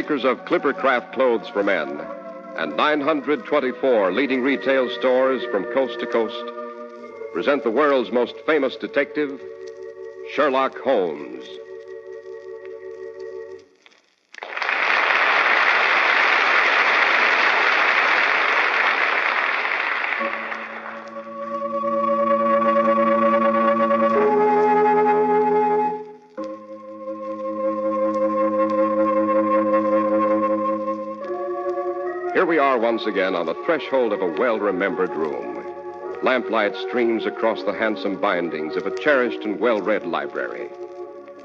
makers of Clippercraft clothes for men, and 924 leading retail stores from coast to coast, present the world's most famous detective, Sherlock Holmes. Here we are once again on the threshold of a well-remembered room. Lamplight streams across the handsome bindings of a cherished and well-read library.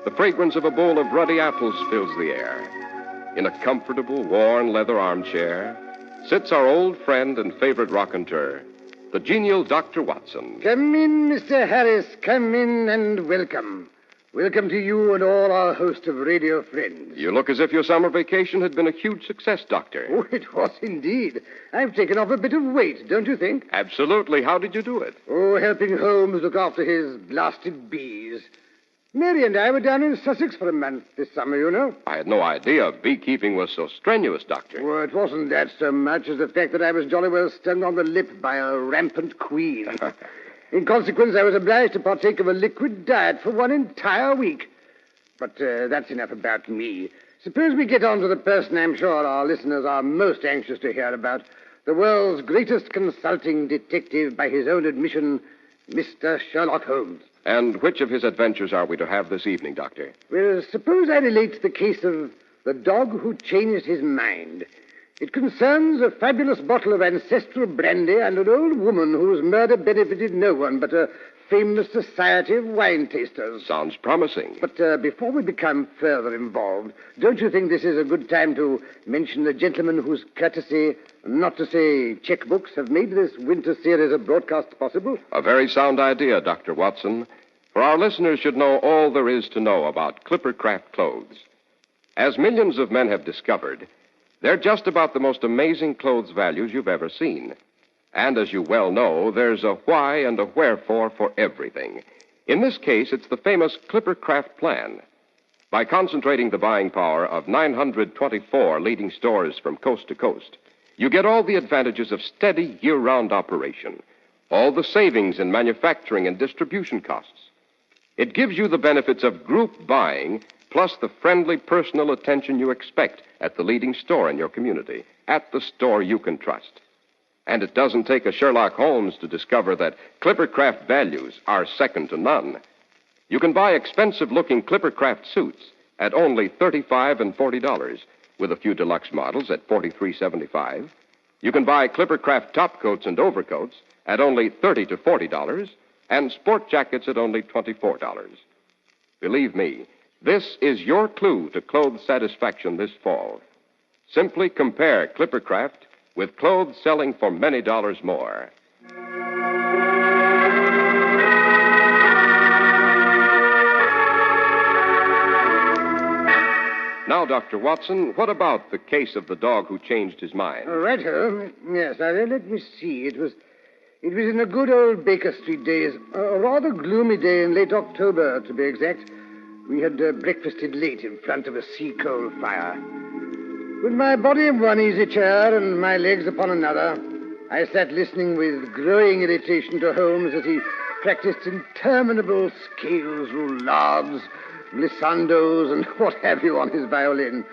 The fragrance of a bowl of ruddy apples fills the air. In a comfortable, worn leather armchair sits our old friend and favorite raconteur, the genial Dr. Watson. Come in, Mr. Harris. Come in and welcome. Welcome to you and all our host of radio friends. You look as if your summer vacation had been a huge success, Doctor. Oh, it was indeed. I've taken off a bit of weight, don't you think? Absolutely. How did you do it? Oh, helping Holmes look after his blasted bees. Mary and I were down in Sussex for a month this summer, you know. I had no idea beekeeping was so strenuous, Doctor. Oh, it wasn't that so much as the fact that I was jolly well stung on the lip by a rampant queen. In consequence, I was obliged to partake of a liquid diet for one entire week. But that's enough about me. Suppose we get on to the person I'm sure our listeners are most anxious to hear about. The world's greatest consulting detective by his own admission, Mr. Sherlock Holmes. And which of his adventures are we to have this evening, Doctor? Well, suppose I relate the case of the dog who changed his mind. It concerns a fabulous bottle of ancestral brandy and an old woman whose murder benefited no one but a famous society of wine tasters. Sounds promising. But before we become further involved, don't you think this is a good time to mention the gentleman whose courtesy, not to say checkbooks, have made this winter series of broadcasts possible? A very sound idea, Dr. Watson. For our listeners should know all there is to know about Clippercraft clothes. As millions of men have discovered, they're just about the most amazing clothes values you've ever seen. And as you well know, there's a why and a wherefore for everything. In this case, it's the famous Clippercraft plan. By concentrating the buying power of 924 leading stores from coast to coast, you get all the advantages of steady year-round operation, all the savings in manufacturing and distribution costs. It gives you the benefits of group buying, plus the friendly personal attention you expect at the leading store in your community, at the store you can trust. And it doesn't take a Sherlock Holmes to discover that Clippercraft values are second to none. You can buy expensive-looking Clippercraft suits at only $35 and $40, with a few deluxe models at $43.75. You can buy Clippercraft topcoats and overcoats at only $30 to $40, and sport jackets at only $24. Believe me, this is your clue to clothes satisfaction this fall. Simply compare Clippercraft with clothes selling for many dollars more. Now, Dr. Watson, what about the case of the dog who changed his mind? Righto. Yes, now let me see. It was in the good old Baker Street days. A rather gloomy day in late October, to be exact. We had breakfasted late in front of a sea-coal fire. With my body in one easy chair and my legs upon another, I sat listening with growing irritation to Holmes as he practiced interminable scales, roulades, glissandos, and what have you on his violin.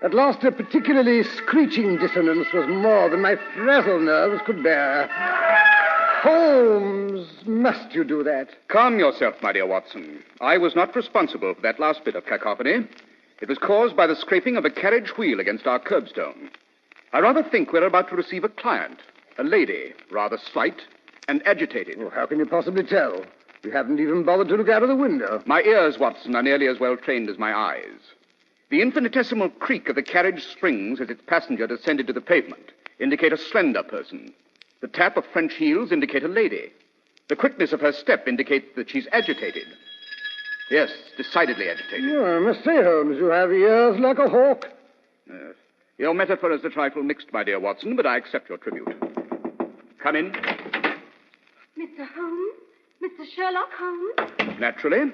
At last, a particularly screeching dissonance was more than my frazzled nerves could bear. Holmes, must you do that? Calm yourself, my dear Watson. I was not responsible for that last bit of cacophony. It was caused by the scraping of a carriage wheel against our curbstone. I rather think we're about to receive a client, a lady, rather slight and agitated. Well, how can you possibly tell? You haven't even bothered to look out of the window. My ears, Watson, are nearly as well trained as my eyes. The infinitesimal creak of the carriage springs as its passenger descended to the pavement indicate a slender person. The tap of French heels indicate a lady. The quickness of her step indicates that she's agitated. Yes, decidedly agitated. Oh, I must say, Holmes, you have ears like a hawk. Your metaphor is a trifle mixed, my dear Watson, but I accept your tribute. Come in. Mr. Holmes? Mr. Sherlock Holmes? Naturally.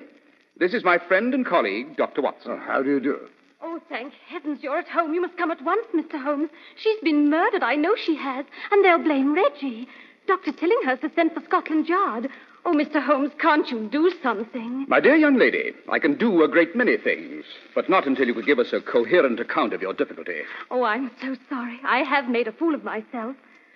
This is my friend and colleague, Dr. Watson. Oh, how do you do? Oh, thank heavens you're at home. You must come at once, Mr. Holmes. She's been murdered, I know she has, and they'll blame Reggie. Dr. Tillinghurst has sent for Scotland Yard. Oh, Mr. Holmes, can't you do something? My dear young lady, I can do a great many things, but not until you could give us a coherent account of your difficulty. Oh, I'm so sorry. I have made a fool of myself.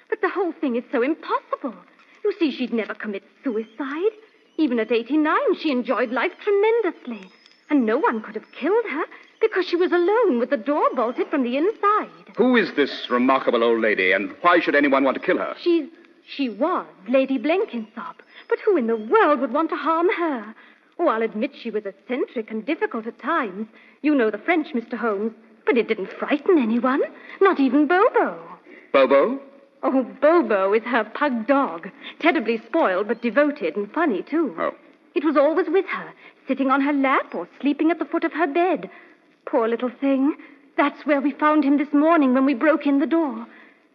But the whole thing is so impossible. You see, she'd never commit suicide. Even at 89, she enjoyed life tremendously. And no one could have killed her because she was alone with the door bolted from the inside. Who is this remarkable old lady, and why should anyone want to kill her? She was Lady Blenkinsop. But who in the world would want to harm her? Oh, I'll admit she was eccentric and difficult at times. You know the French, Mr. Holmes. But it didn't frighten anyone. Not even Bobo. Bobo? Oh, Bobo is her pug dog. Terribly spoiled, but devoted and funny, too. Oh. It was always with her, sitting on her lap or sleeping at the foot of her bed. Poor little thing. That's where we found him this morning when we broke in the door.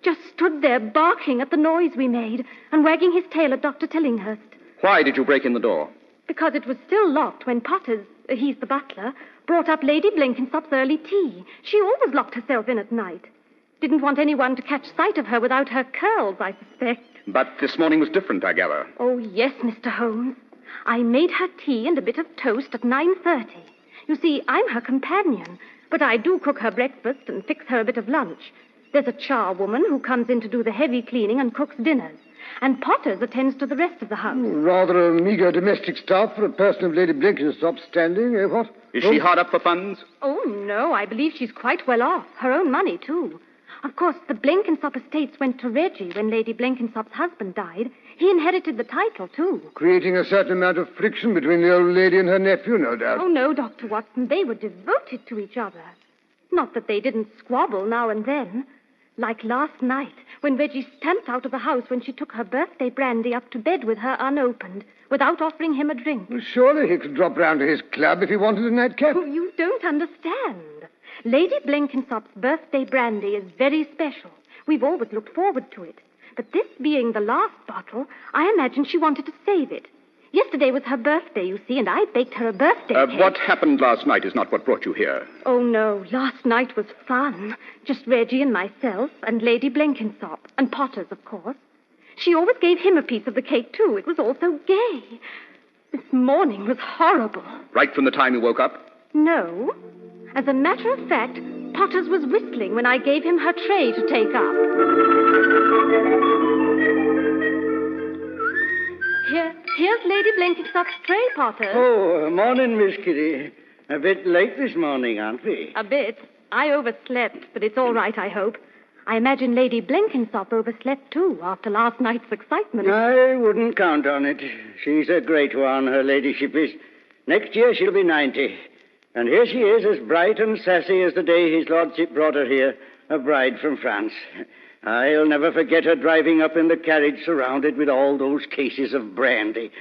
Just stood there barking at the noise we made and wagging his tail at Dr. Tillinghurst. Why did you break in the door? Because it was still locked when Potters, he's the butler, brought up Lady Blenkinsop's early tea. She always locked herself in at night. Didn't want anyone to catch sight of her without her curls, I suspect. But this morning was different, I gather. Oh, yes, Mr. Holmes. I made her tea and a bit of toast at 9:30. You see, I'm her companion, but I do cook her breakfast and fix her a bit of lunch. There's a charwoman who comes in to do the heavy cleaning and cooks dinners. And Potters attends to the rest of the house. Rather a meager domestic staff for a person of Lady Blenkinsop's standing, eh, what? Is she hard up for funds? Oh, no, I believe she's quite well off. Her own money, too. Of course, the Blenkinsop estates went to Reggie when Lady Blenkinsop's husband died. He inherited the title, too. Creating a certain amount of friction between the old lady and her nephew, no doubt. Oh, no, Dr. Watson. They were devoted to each other. Not that they didn't squabble now and then. Like last night, when Reggie stamped out of the house when she took her birthday brandy up to bed with her unopened, without offering him a drink. Well, surely he could drop round to his club if he wanted a nightcap. Oh, you don't understand. Lady Blenkinsop's birthday brandy is very special. We've always looked forward to it. But this being the last bottle, I imagine she wanted to save it. Yesterday was her birthday, you see, and I baked her a birthday cake. What happened last night is not what brought you here. Oh, no. Last night was fun. Just Reggie and myself and Lady Blenkinsop. And Potters, of course. She always gave him a piece of the cake, too. It was all so gay. This morning was horrible. Right from the time you woke up? No. As a matter of fact, Potters was whistling when I gave him her tray to take up. Here's Lady Blenkinsop's tray, Potter. Oh, morning, Miss Kitty. A bit late this morning, aren't we? A bit. I overslept, but it's all right, I hope. I imagine Lady Blenkinsop overslept, too, after last night's excitement. I wouldn't count on it. She's a great one, her ladyship is. Next year she'll be 90. And here she is, as bright and sassy as the day his lordship brought her here, a bride from France. I'll never forget her driving up in the carriage surrounded with all those cases of brandy.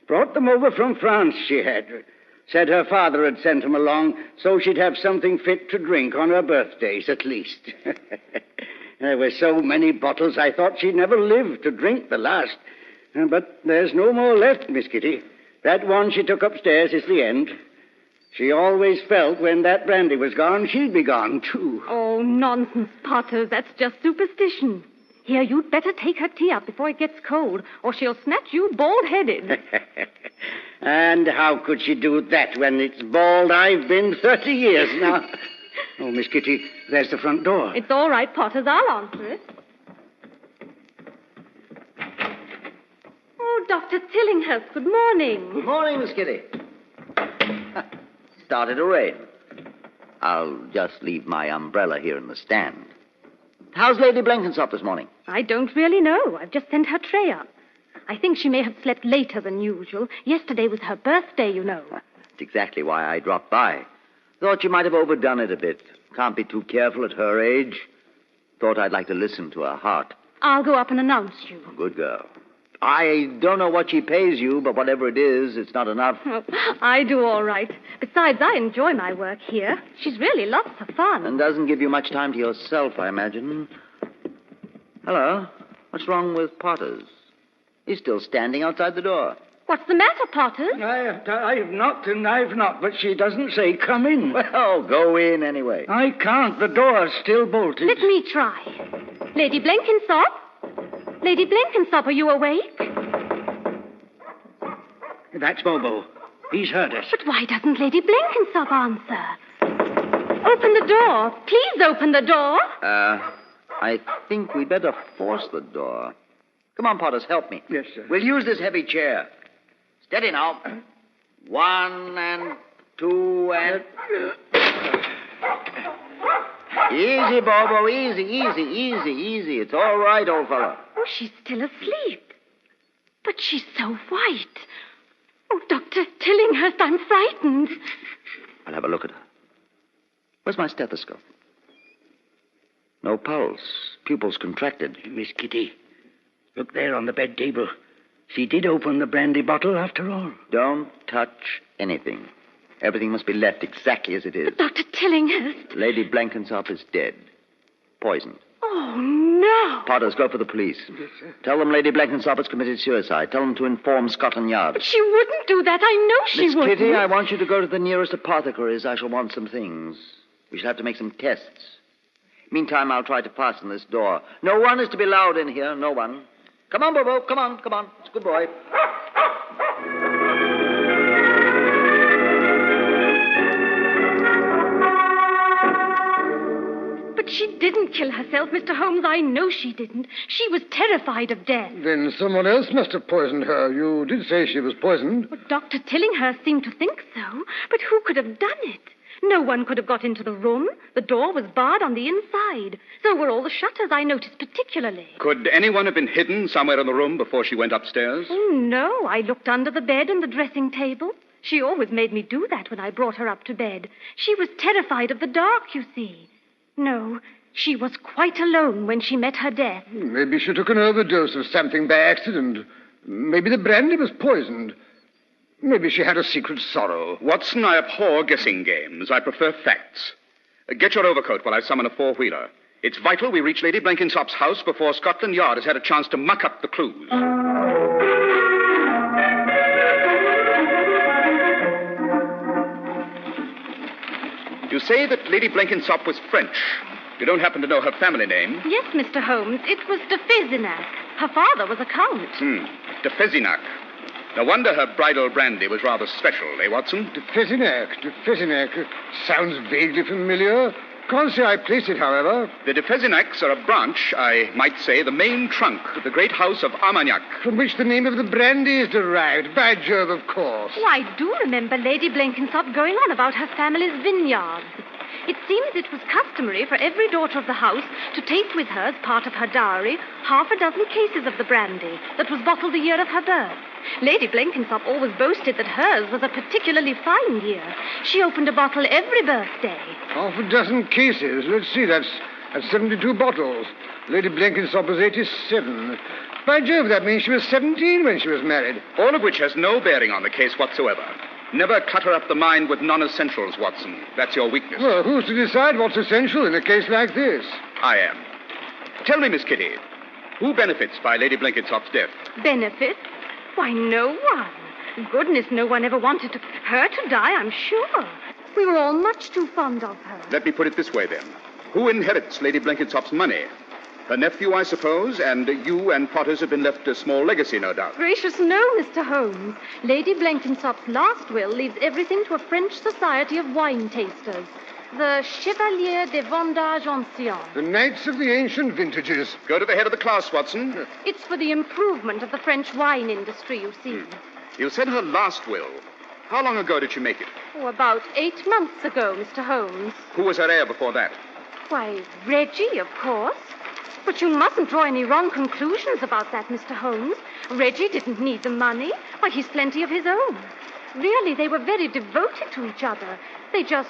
Brought them over from France, she had. Said her father had sent them along so she'd have something fit to drink on her birthdays, at least. There were so many bottles I thought she'd never live to drink the last. But there's no more left, Miss Kitty. That one she took upstairs is the end. She always felt when that brandy was gone, she'd be gone, too. Oh, nonsense, Potter. That's just superstition. Here, you'd better take her tea up before it gets cold, or she'll snatch you bald-headed. And how could she do that when it's bald I've been 30 years now? Oh, Miss Kitty, there's the front door. It's all right, Potters. I'll answer it. Oh, Dr. Tillinghurst, good morning. Good morning, Miss Kitty. Started to rain. I'll just leave my umbrella here in the stand. How's Lady Blenkinsop this morning? I don't really know. I've just sent her tray up. I think she may have slept later than usual. Yesterday was her birthday, you know. That's exactly why I dropped by. Thought you might have overdone it a bit. Can't be too careful at her age. Thought I'd like to listen to her heart. I'll go up and announce you. Good girl. I don't know what she pays you, but whatever it is, it's not enough. Oh, I do all right. Besides, I enjoy my work here. She's really lots of fun. And doesn't give you much time to yourself, I imagine. Hello. What's wrong with Potters? He's still standing outside the door. What's the matter, Potters? I've knocked and I've knocked, but she doesn't say come in. Well, go in anyway. I can't. The door's still bolted. Let me try. Lady Blenkinsop? Lady Blenkinsop, are you awake? That's Bobo. He's heard us. But why doesn't Lady Blenkinsop answer? Open the door. Please open the door. I think we'd better force the door. Come on, Potters, help me. Yes, sir. We'll use this heavy chair. Steady now. 1 and 2 and... Easy, Bobo, easy. It's all right, old fellow. Oh, she's still asleep. But she's so white. Oh, Dr. Tillinghurst, I'm frightened. I'll have a look at her. Where's my stethoscope? No pulse. Pupils contracted. Miss Kitty, look there on the bed table. She did open the brandy bottle after all. Don't touch anything. Everything must be left exactly as it is. But Dr. Tillinghurst... Lady Blenkinsop is dead. Poisoned. Oh, no. Potters, go for the police. Yes, sir. Tell them Lady Blenkinsop has committed suicide. Tell them to inform Scotland Yard. But she wouldn't do that. I know she Miss wouldn't. Kitty, I want you to go to the nearest apothecary's. I shall want some things. We shall have to make some tests. Meantime, I'll try to fasten this door. No one is to be allowed in here. No one. Come on, Bobo. Come on. It's a good boy. But she didn't kill herself, Mr. Holmes. I know she didn't. She was terrified of death. Then someone else must have poisoned her. You did say she was poisoned. Well, Dr. Tillinghurst seemed to think so. But who could have done it? No one could have got into the room. The door was barred on the inside. So were all the shutters, I noticed particularly. Could anyone have been hidden somewhere in the room before she went upstairs? Oh, no. I looked under the bed and the dressing table. She always made me do that when I brought her up to bed. She was terrified of the dark, you see. No, she was quite alone when she met her death. Maybe she took an overdose of something by accident. Maybe the brandy was poisoned. Maybe she had a secret sorrow. Watson, I abhor guessing games. I prefer facts. Get your overcoat while I summon a four-wheeler. It's vital we reach Lady Blenkinsop's house before Scotland Yard has had a chance to muck up the clues. You say that Lady Blenkinsop was French. You don't happen to know her family name? Yes, Mr. Holmes. It was de Fezinac. Her father was a count. De Fezinac. No wonder her bridal brandy was rather special, eh, Watson? De Fezinac. Sounds vaguely familiar. Can't say I place it, however. The de Fezinacs are a branch, I might say, the main trunk of the great house of Armagnac. From which the name of the brandy is derived. By Jove, of course. Oh, I do remember Lady Blenkinsop going on about her family's vineyards. It seems it was customary for every daughter of the house to take with her, as part of her dowry, 6 cases of the brandy that was bottled the year of her birth. Lady Blenkinsop always boasted that hers was a particularly fine year. She opened a bottle every birthday. 6 cases. Let's see, that's 72 bottles. Lady Blenkinsop was 87. By Jove, that means she was 17 when she was married. All of which has no bearing on the case whatsoever. Never clutter up the mind with non-essentials, Watson. That's your weakness. Well, who's to decide what's essential in a case like this? I am. Tell me, Miss Kitty, who benefits by Lady Blenkinsop's death? Benefits? Why, no one. Goodness, no one ever wanted her to die, I'm sure. We were all much too fond of her. Let me put it this way, then. Who inherits Lady Blenkinsop's money? Her nephew, I suppose, and you and Potters have been left a small legacy, no doubt. Gracious, no, Mr. Holmes. Lady Blenkinsop's last will leaves everything to a French society of wine tasters. The Chevalier des Vendages Anciens. The Knights of the Ancient Vintages. Go to the head of the class, Watson. It's for the improvement of the French wine industry, you see. You said her last will. How long ago did she make it? Oh, about 8 months ago, Mr. Holmes. Who was her heir before that? Why, Reggie, of course. But you mustn't draw any wrong conclusions about that, Mr. Holmes. Reggie didn't need the money. Why, he's plenty of his own. Really, they were very devoted to each other. They just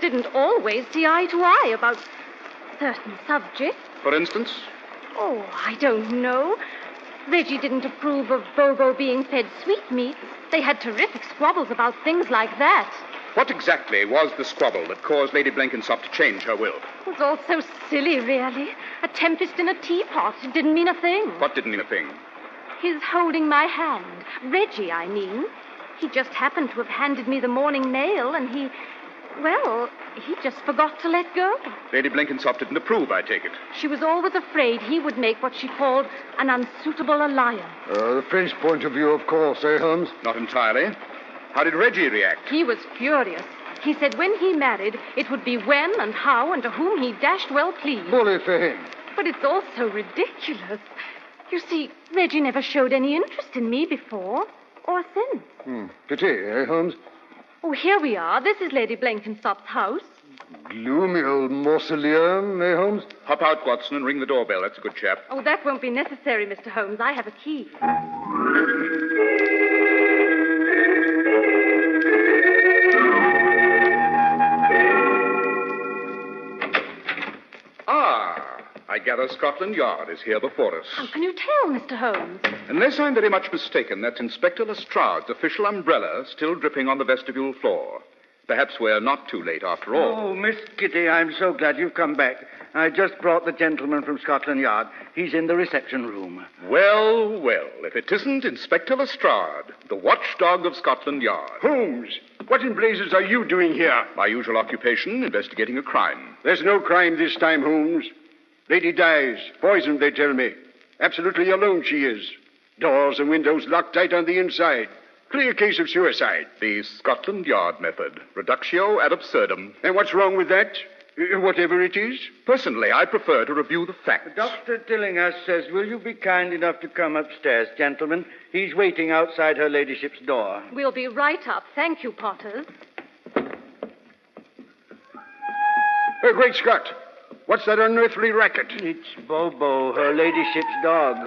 didn't always see eye to eye about certain subjects. For instance? Oh, I don't know. Reggie didn't approve of Bobo being fed sweetmeats. They had terrific squabbles about things like that. What exactly was the squabble that caused Lady Blenkinsop to change her will? It was all so silly, really. A tempest in a teapot. It didn't mean a thing. What didn't mean a thing? His holding my hand. Reggie, I mean. He just happened to have handed me the morning mail, and he just forgot to let go. Lady Blenkinsop didn't approve, I take it. She was always afraid he would make what she called an unsuitable alliance. The French point of view, of course, eh, Holmes? Not entirely. How did Reggie react? He was furious. He said when he married, it would be when and how and to whom he dashed well pleased. Bully for him. But it's all so ridiculous. You see, Reggie never showed any interest in me before or since. Pity, eh, Holmes? Oh, here we are. This is Lady Blenkinsop's house. Gloomy old mausoleum, eh, Holmes? Hop out, Watson, and ring the doorbell. That's a good chap. Oh, that won't be necessary, Mr. Holmes. I have a key. I gather Scotland Yard is here before us. How can you tell, Mr. Holmes? Unless I'm very much mistaken, that's Inspector Lestrade's official umbrella still dripping on the vestibule floor. Perhaps we're not too late after all. Oh, Miss Kitty, I'm so glad you've come back. I just brought the gentleman from Scotland Yard. He's in the reception room. Well, if it isn't Inspector Lestrade, the watchdog of Scotland Yard. Holmes, what in blazes are you doing here? My usual occupation, investigating a crime. There's no crime this time, Holmes. Lady dies. Poisoned, they tell me. Absolutely alone she is. Doors and windows locked tight on the inside. Clear case of suicide. The Scotland Yard method. Reductio ad absurdum. And what's wrong with that? Whatever it is? Personally, I prefer to review the facts. Dr. Tillinghast says, will you be kind enough to come upstairs, gentlemen? He's waiting outside her ladyship's door. We'll be right up. Thank you, Potters. Great Scott. What's that unearthly racket? It's Bobo, her ladyship's dog.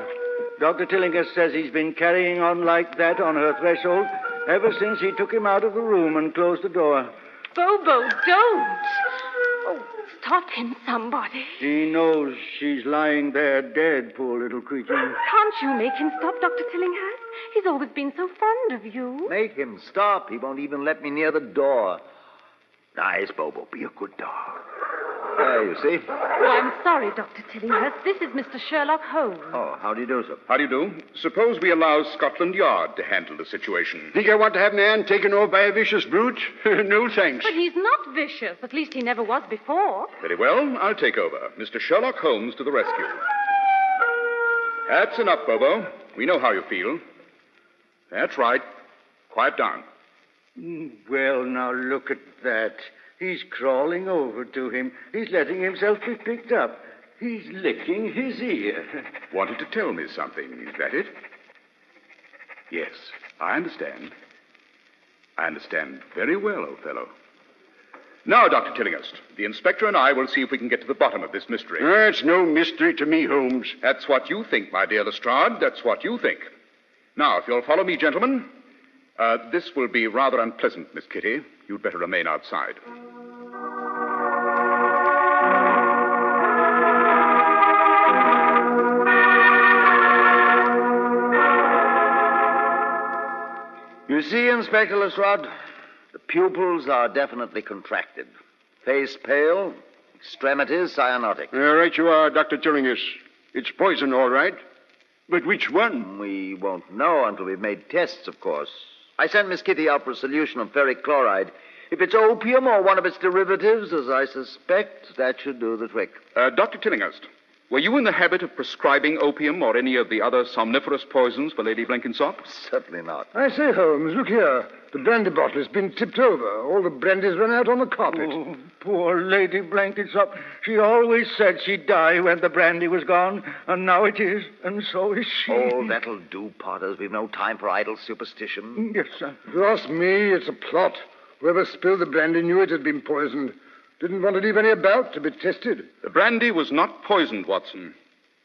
Dr. Tillinghast says he's been carrying on like that on her threshold ever since he took him out of the room and closed the door. Bobo, don't! Oh, stop him, somebody. He knows she's lying there dead, poor little creature. Can't you make him stop, Dr. Tillinghast? He's always been so fond of you. Make him stop. He won't even let me near the door. Nice, Bobo. Be a good dog. There, you see. Oh, I'm sorry, Dr. Tillinghast. This is Mr. Sherlock Holmes. Oh, how do you do, sir? How do you do? Suppose we allow Scotland Yard to handle the situation. Think I want to have my hand taken off by a vicious brute? No, thanks. But he's not vicious. At least he never was before. Very well, I'll take over. Mr. Sherlock Holmes to the rescue. That's enough, Bobo. We know how you feel. That's right. Quiet down. Well, now look at that. He's crawling over to him. He's letting himself be picked up. He's licking his ear. Wanted to tell me something, is that it? Yes, I understand. I understand very well, old fellow. Now, Dr. Tillinghast, the inspector and I will see if we can get to the bottom of this mystery. It's no mystery to me, Holmes. That's what you think, my dear Lestrade. That's what you think. Now, if you'll follow me, gentlemen. This will be rather unpleasant, Miss Kitty. You'd better remain outside. You see, Inspector Lestrade, the pupils are definitely contracted. Face pale, extremities cyanotic. Right you are, Dr. Tillinghast. It's poison, all right. But which one? We won't know until we've made tests, of course. I sent Miss Kitty out for a solution of ferric chloride. If it's opium or one of its derivatives, as I suspect, that should do the trick. Dr. Tillinghast, were you in the habit of prescribing opium or any of the other somniferous poisons for Lady Blenkinsop? Certainly not. I say, Holmes, look here. The brandy bottle has been tipped over. All the brandy's run out on the carpet. Oh, poor Lady Blenkinsop. She always said she'd die when the brandy was gone, and now it is, and so is she. Oh, that'll do, Potters. We've no time for idle superstition. Yes, sir. If you ask me, it's a plot. Whoever spilled the brandy knew it had been poisoned. Didn't want to leave any about to be tested. The brandy was not poisoned, Watson.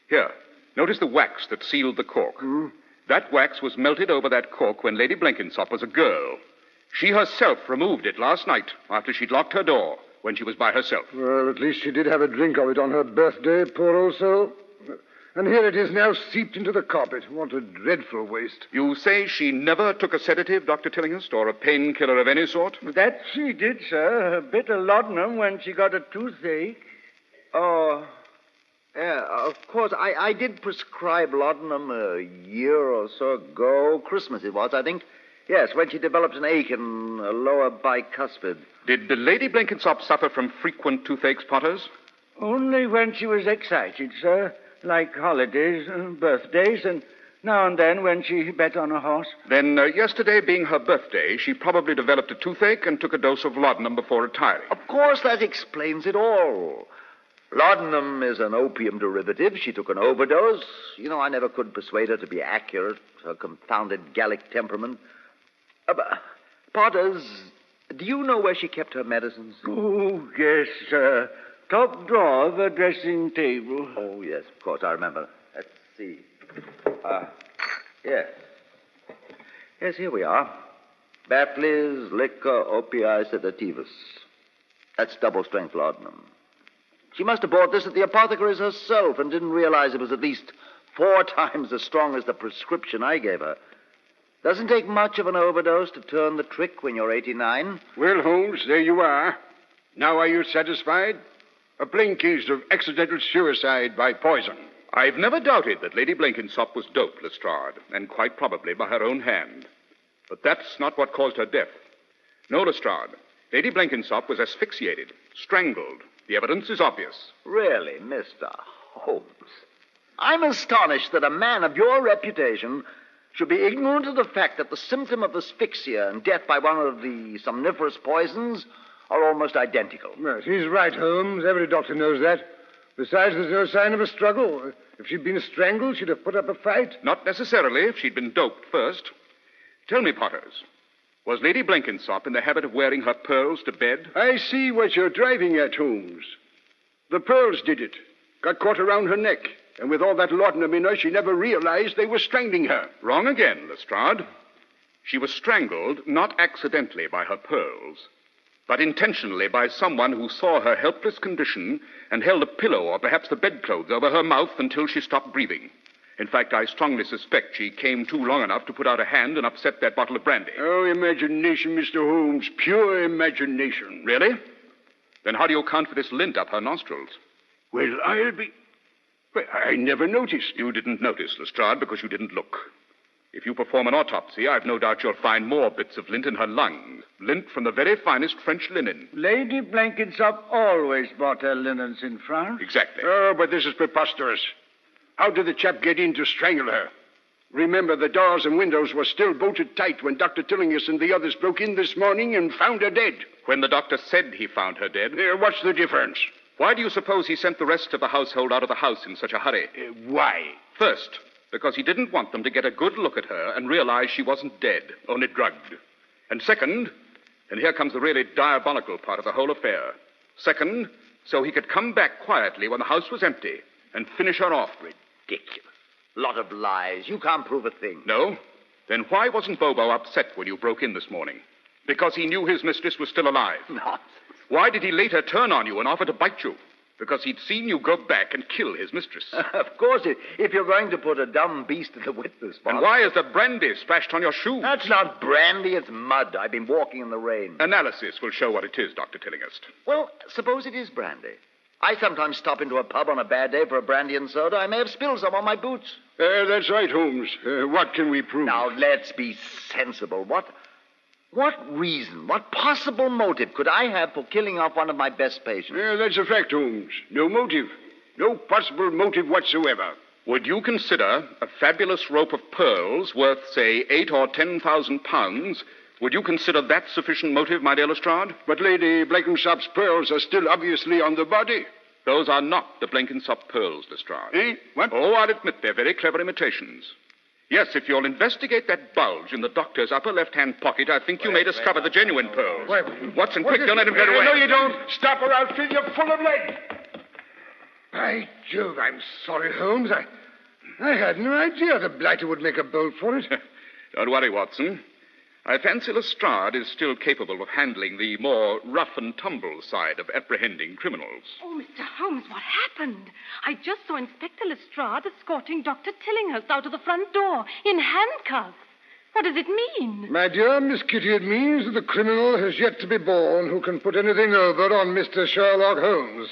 Here, notice the wax that sealed the cork. That wax was melted over that cork when Lady Blenkinsop was a girl. She herself removed it last night after she'd locked her door when she was by herself. Well, at least she did have a drink of it on her birthday, poor old soul. And here it is now seeped into the carpet. What a dreadful waste. You say she never took a sedative, Dr. Tillinghast, or a painkiller of any sort? That she did, sir. A bit of laudanum when she got a toothache. Oh, Of course, I did prescribe laudanum a year or so ago. Christmas it was, I think. Yes, when she developed an ache in a lower bicuspid. Did Lady Blenkinsop suffer from frequent toothaches, Potters? Only when she was excited, sir. Like holidays, birthdays, and now and then when she bet on a horse. Then, yesterday being her birthday, she probably developed a toothache and took a dose of laudanum before retiring. Of course, that explains it all. Laudanum is an opium derivative. She took an overdose. You know, I never could persuade her to be accurate. Her confounded Gallic temperament. Potters, do you know where she kept her medicines? Oh, yes, sir. Top drawer of her dressing table. Oh, yes, of course, I remember. Let's see. Yes. Yes, here we are. Batley's Liquor Opii Sedativus. That's double-strength laudanum. She must have bought this at the apothecary's herself and didn't realize it was at least 4 times as strong as the prescription I gave her. Doesn't take much of an overdose to turn the trick when you're 89. Well, Holmes, there you are. Now are you satisfied? A plain case of accidental suicide by poison. I've never doubted that Lady Blenkinsop was doped, Lestrade, and quite probably by her own hand. But that's not what caused her death. No, Lestrade. Lady Blenkinsop was asphyxiated, strangled. The evidence is obvious. Really, Mr. Holmes? I'm astonished that a man of your reputation should be ignorant of the fact that the symptom of asphyxia and death by one of the somniferous poisons are almost identical. Yes, he's right, Holmes. Every doctor knows that. Besides, there's no sign of a struggle. If she'd been strangled, she'd have put up a fight. Not necessarily if she'd been doped first. Tell me, Potters, was Lady Blenkinsop in the habit of wearing her pearls to bed? I see what you're driving at, Holmes. The pearls did it. Got caught around her neck. And with all that laudanum in her, she never realized they were strangling her. Wrong again, Lestrade. She was strangled not accidentally by her pearls, but intentionally by someone who saw her helpless condition and held a pillow or perhaps the bedclothes over her mouth until she stopped breathing. In fact, I strongly suspect she came too long enough to put out a hand and upset that bottle of brandy. Oh, imagination, Mr. Holmes. Pure imagination. Really? Then how do you account for this lint up her nostrils? Well, I never noticed. You didn't notice, Lestrade, because you didn't look. If you perform an autopsy, I've no doubt you'll find more bits of lint in her lungs. Lint from the very finest French linen. Lady Blenkinsop always bought her linens in France. Exactly. Oh, but this is preposterous. How did the chap get in to strangle her? Remember, the doors and windows were still bolted tight when Dr. Tillinghast and the others broke in this morning and found her dead. When the doctor said he found her dead. What's the difference? Why do you suppose he sent the rest of the household out of the house in such a hurry? Why? First, because he didn't want them to get a good look at her and realize she wasn't dead, only drugged. And second, and here comes the really diabolical part of the whole affair. Second, so he could come back quietly when the house was empty and finish her off. Ridiculous. Lot of lies. You can't prove a thing. No? Then why wasn't Bobo upset when you broke in this morning? Because he knew his mistress was still alive. Nonsense. Why did he later turn on you and offer to bite you? Because he'd seen you go back and kill his mistress. Of course, if you're going to put a dumb beast in the witness box. And why is the brandy splashed on your shoe? That's not brandy, it's mud. I've been walking in the rain. Analysis will show what it is, Dr. Tillinghast. Well, suppose it is brandy. I sometimes stop into a pub on a bad day for a brandy and soda. I may have spilled some on my boots. That's right, Holmes. What can we prove? Now, let's be sensible. What reason, what possible motive could I have for killing off one of my best patients? That's a fact, Holmes. No motive. No possible motive whatsoever. Would you consider a fabulous rope of pearls worth, say, 8 or 10,000 pounds? Would you consider that sufficient motive, my dear Lestrade? But Lady Blenkinsop's pearls are still obviously on the body. Those are not the Blenkinsop pearls, Lestrade. Eh? What? Oh, I'll admit they're very clever imitations. Yes, if you'll investigate that bulge in the doctor's upper left-hand pocket, I think you may discover the genuine pearls. Watson, quick, don't let him get away. No, you don't. Stop or I'll fill you full of lead. By Jove, I'm sorry, Holmes. I had no idea the blighter would make a bolt for it. Don't worry, Watson. I fancy Lestrade is still capable of handling the more rough-and-tumble side of apprehending criminals. Oh, Mr. Holmes, what happened? I just saw Inspector Lestrade escorting Dr. Tillinghast out of the front door in handcuffs. What does it mean? My dear Miss Kitty, it means that the criminal has yet to be born who can put anything over on Mr. Sherlock Holmes.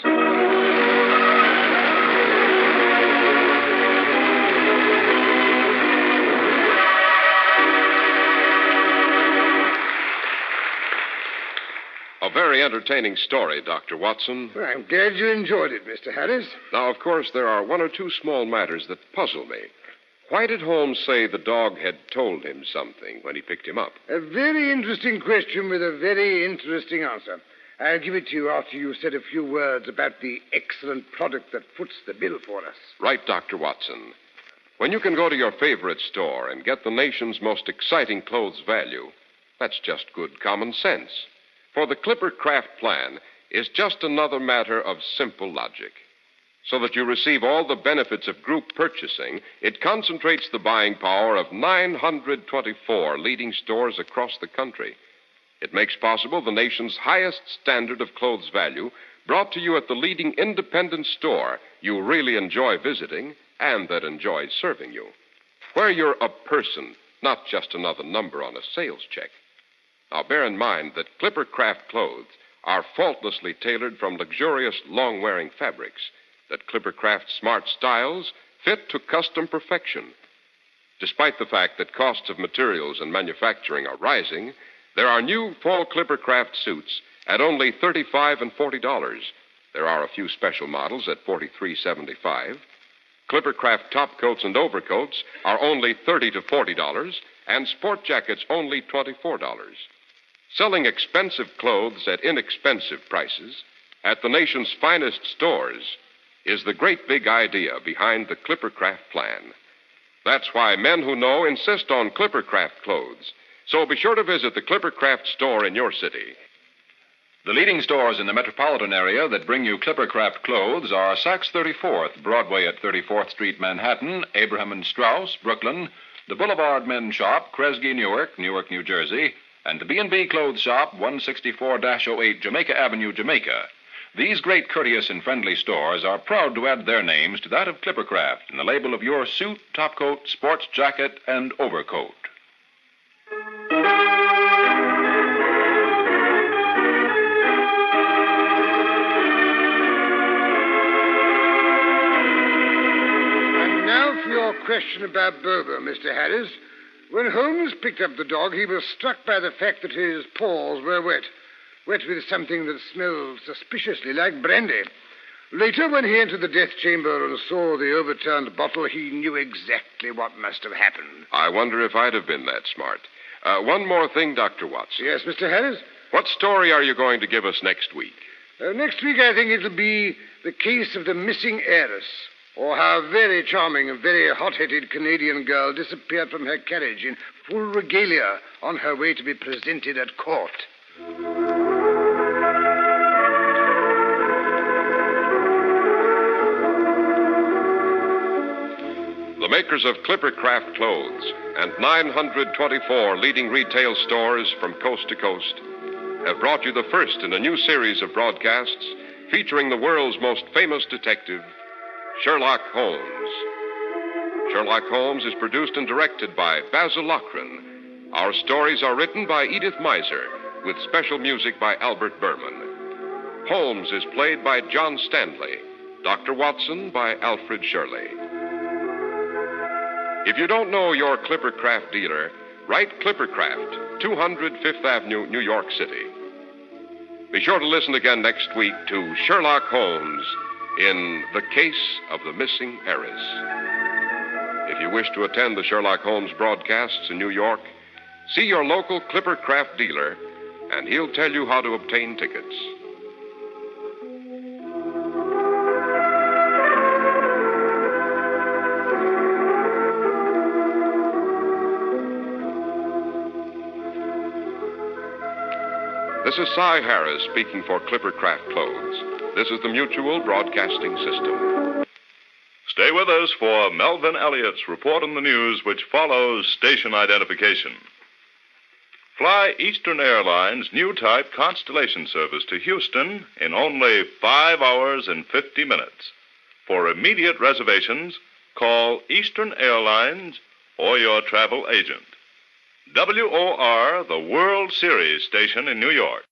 A very entertaining story, Dr. Watson. Well, I'm glad you enjoyed it, Mr. Harris. Now, of course, there are one or two small matters that puzzle me. Why did Holmes say the dog had told him something when he picked him up? A very interesting question with a very interesting answer. I'll give it to you after you've said a few words about the excellent product that foots the bill for us. Right, Dr. Watson. When you can go to your favorite store and get the nation's most exciting clothes value, that's just good common sense. For the Clipper Craft plan is just another matter of simple logic. So that you receive all the benefits of group purchasing, it concentrates the buying power of 924 leading stores across the country. It makes possible the nation's highest standard of clothes value, brought to you at the leading independent store you really enjoy visiting and that enjoys serving you. Where you're a person, not just another number on a sales check. Now, bear in mind that Clipper Craft clothes are faultlessly tailored from luxurious, long-wearing fabrics, that Clipper Craft smart styles fit to custom perfection. Despite the fact that costs of materials and manufacturing are rising, there are new fall Clipper Craft suits at only $35 and $40. There are a few special models at $43.75. Clipper Craft top coats and overcoats are only $30 to $40, and sport jackets only $24. Selling expensive clothes at inexpensive prices at the nation's finest stores is the great big idea behind the Clipper Craft plan. That's why men who know insist on Clipper Craft clothes. So be sure to visit the Clipper Craft store in your city. The leading stores in the metropolitan area that bring you Clipper Craft clothes are Saks 34th, Broadway at 34th Street, Manhattan, Abraham and Straus, Brooklyn, the Boulevard Men's Shop, Kresge, Newark, New Jersey, and the B&B Clothes Shop, 164-08 Jamaica Avenue, Jamaica. These great, courteous, and friendly stores are proud to add their names to that of Clipper Craft in the label of your suit, topcoat, sports jacket, and overcoat. And now for your question about Bobo, Mr. Harris. When Holmes picked up the dog, he was struck by the fact that his paws were wet with something that smelled suspiciously like brandy. Later, when he entered the death chamber and saw the overturned bottle, he knew exactly what must have happened. I wonder if I'd have been that smart. One more thing, Dr. Watson. Yes, Mr. Harris? What story are you going to give us next week? Next week, I think it'll be the case of the missing heiress, or how a very charming and very hot-headed Canadian girl disappeared from her carriage in full regalia on her way to be presented at court. The makers of Clipper Craft clothes and 924 leading retail stores from coast to coast have brought you the first in a new series of broadcasts featuring the world's most famous detective, Sherlock Holmes. Sherlock Holmes is produced and directed by Basil Lochran. Our stories are written by Edith Meiser, with special music by Albert Berman. Holmes is played by John Stanley, Dr. Watson by Alfred Shirley. If you don't know your Clipper Craft dealer, write Clipper Craft, 200 Fifth Avenue, New York City. Be sure to listen again next week to Sherlock Holmes in The Case of the Missing Heiress. If you wish to attend the Sherlock Holmes broadcasts in New York, see your local Clipper Craft dealer, and he'll tell you how to obtain tickets. This is Cy Harris speaking for Clipper Craft Clothes. This is the Mutual Broadcasting System. Stay with us for Melvin Elliott's report on the news, which follows station identification. Fly Eastern Airlines' new type Constellation service to Houston in only 5 hours and 50 minutes. For immediate reservations, call Eastern Airlines or your travel agent. WOR, the World Series station in New York.